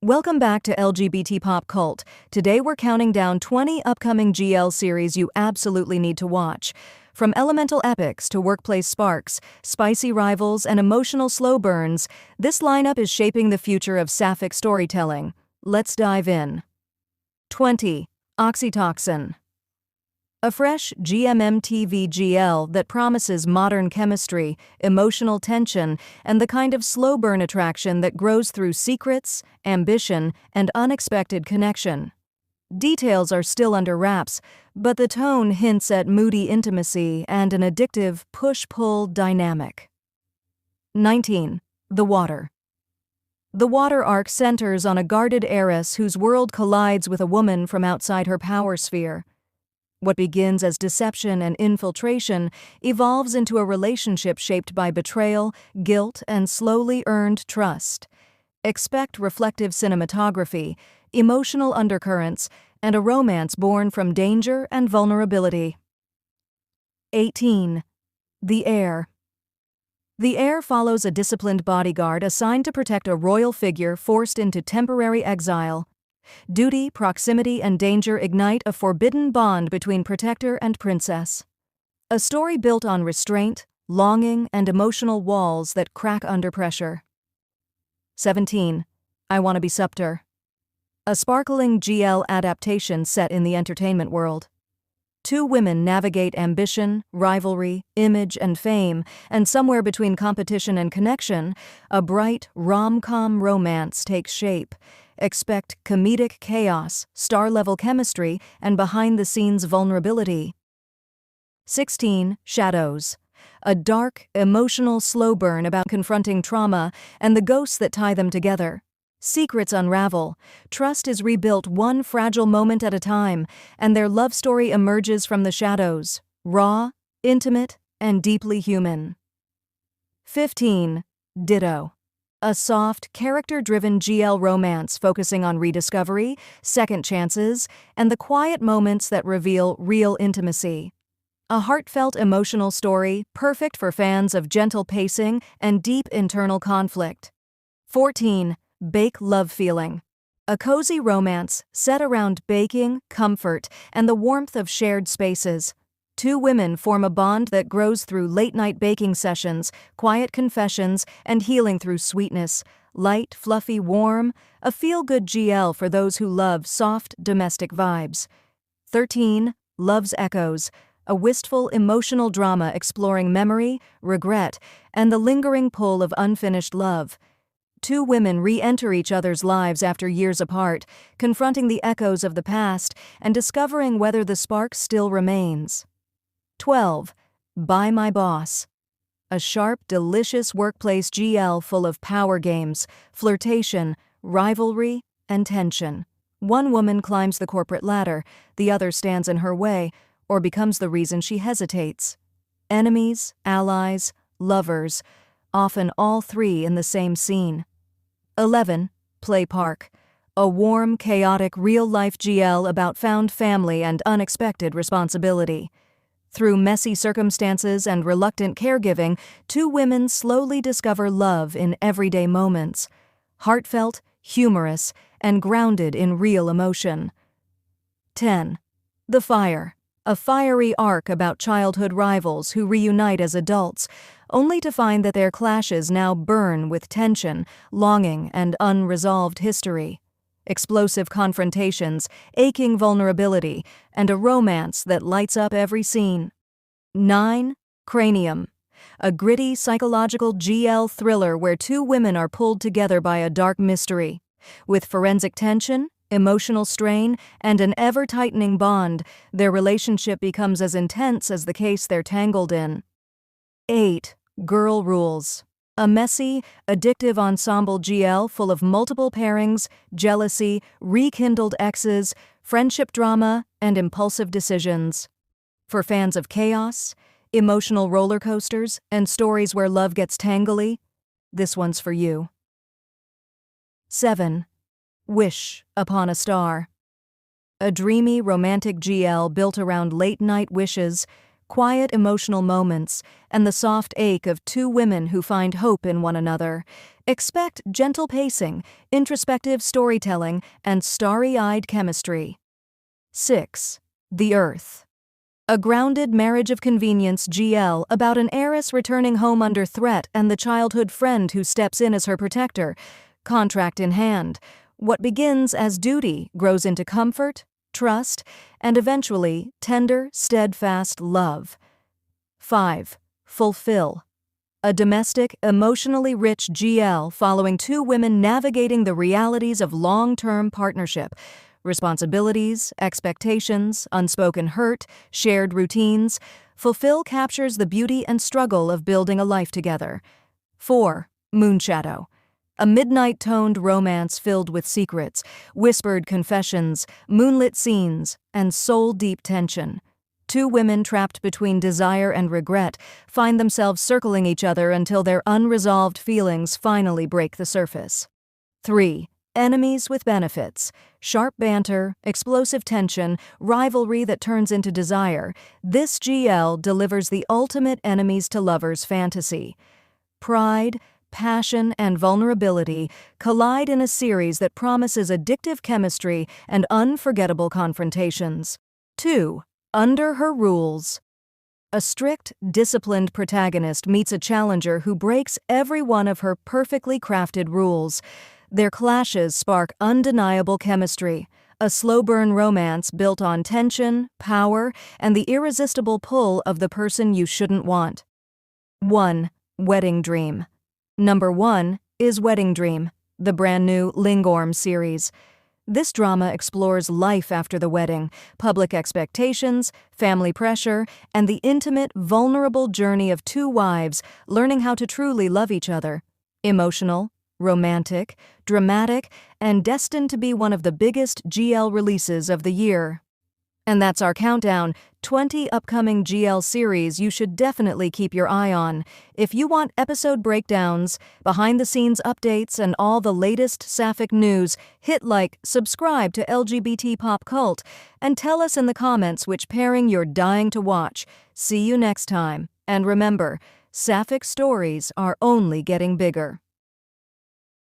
Welcome back to LGBT Pop Cult. Today we're counting down 20 upcoming GL series you absolutely need to watch. From elemental epics to workplace sparks, spicy rivals, and emotional slow burns, this lineup is shaping the future of sapphic storytelling. Let's dive in. 20. Oxytocin. A fresh GMMTV GL that promises modern chemistry, emotional tension, and the kind of slow burn attraction that grows through secrets, ambition, and unexpected connection. Details are still under wraps, but the tone hints at moody intimacy and an addictive push-pull dynamic. 19. The Water. The Water arc centers on a guarded heiress whose world collides with a woman from outside her power sphere. What begins as deception and infiltration evolves into a relationship shaped by betrayal, guilt, and slowly earned trust. Expect reflective cinematography, emotional undercurrents, and a romance born from danger and vulnerability. 18. The Heir. The Heir follows a disciplined bodyguard assigned to protect a royal figure forced into temporary exile. Duty, proximity, and danger ignite a forbidden bond between protector and princess. A story built on restraint, longing, and emotional walls that crack under pressure. 17. I Wanna Be Subter. A sparkling GL adaptation set in the entertainment world. Two women navigate ambition, rivalry, image, and fame, and somewhere between competition and connection, a bright rom-com romance takes shape. Expect comedic chaos, star-level chemistry, and behind-the-scenes vulnerability. 16. Shadows. A dark, emotional slow burn about confronting trauma and the ghosts that tie them together. Secrets unravel, trust is rebuilt one fragile moment at a time, and their love story emerges from the shadows, raw, intimate, and deeply human. 15. Ditto. A soft, character-driven GL romance focusing on rediscovery, second chances, and the quiet moments that reveal real intimacy. A heartfelt emotional story, perfect for fans of gentle pacing and deep internal conflict. 14. Bake Love Feeling. A cozy romance set around baking, comfort, and the warmth of shared spaces. Two women form a bond that grows through late-night baking sessions, quiet confessions, and healing through sweetness. Light, fluffy, warm, a feel-good GL for those who love soft, domestic vibes. 13. Love's Echoes. A wistful, emotional drama exploring memory, regret, and the lingering pull of unfinished love. Two women re-enter each other's lives after years apart, confronting the echoes of the past and discovering whether the spark still remains. 12. By My Boss. A sharp, delicious workplace GL full of power games, flirtation, rivalry, and tension. One woman climbs the corporate ladder, the other stands in her way, or becomes the reason she hesitates. Enemies, allies, lovers, often all three in the same scene. 11. Play Park. A warm, chaotic, real-life GL about found family and unexpected responsibility. Through messy circumstances and reluctant caregiving, two women slowly discover love in everyday moments. Heartfelt, humorous, and grounded in real emotion. 10. The Fire. A fiery arc about childhood rivals who reunite as adults, only to find that their clashes now burn with tension, longing, and unresolved history. Explosive confrontations, aching vulnerability, and a romance that lights up every scene. 9. Cranium. A gritty psychological GL thriller where two women are pulled together by a dark mystery. With forensic tension, emotional strain, and an ever-tightening bond, their relationship becomes as intense as the case they're tangled in. 8. Girl Rules. A messy, addictive ensemble GL full of multiple pairings, jealousy, rekindled exes, friendship drama, and impulsive decisions. For fans of chaos, emotional roller coasters, and stories where love gets tangly, this one's for you. 7. Wish Upon a Star. A dreamy, romantic GL built around late-night wishes, quiet emotional moments, and the soft ache of two women who find hope in one another. Expect gentle pacing, introspective storytelling, and starry-eyed chemistry. 6. The Earth. A grounded marriage of convenience GL about an heiress returning home under threat and the childhood friend who steps in as her protector. Contract in hand. What begins as duty grows into comfort, trust, and eventually tender, steadfast love. 5. Fulfill. A domestic, emotionally rich GL following two women navigating the realities of long-term partnership. Responsibilities, expectations, unspoken hurt, shared routines. Fulfill captures the beauty and struggle of building a life together. 4. Moonshadow. A midnight-toned romance filled with secrets, whispered confessions, moonlit scenes, and soul-deep tension. Two women trapped between desire and regret find themselves circling each other until their unresolved feelings finally break the surface. 3. Enemies with benefits. Sharp banter, explosive tension, rivalry that turns into desire. This GL delivers the ultimate enemies to lovers fantasy. Pride, passion, and vulnerability collide in a series that promises addictive chemistry and unforgettable confrontations. 2. Under Her Rules. A strict, disciplined protagonist meets a challenger who breaks every one of her perfectly crafted rules. Their clashes spark undeniable chemistry, a slow-burn romance built on tension, power, and the irresistible pull of the person you shouldn't want. 1. Wedding Dream. Number 1 is Wedding Dream, the brand new Lingorm series. This drama explores life after the wedding, public expectations, family pressure, and the intimate, vulnerable journey of two wives learning how to truly love each other. Emotional, romantic, dramatic, and destined to be one of the biggest GL releases of the year. And that's our countdown, 20 upcoming GL series you should definitely keep your eye on. If you want episode breakdowns, behind-the-scenes updates, and all the latest sapphic news, hit like, subscribe to LGBT Pop Cult, and tell us in the comments which pairing you're dying to watch. See you next time, and remember, sapphic stories are only getting bigger.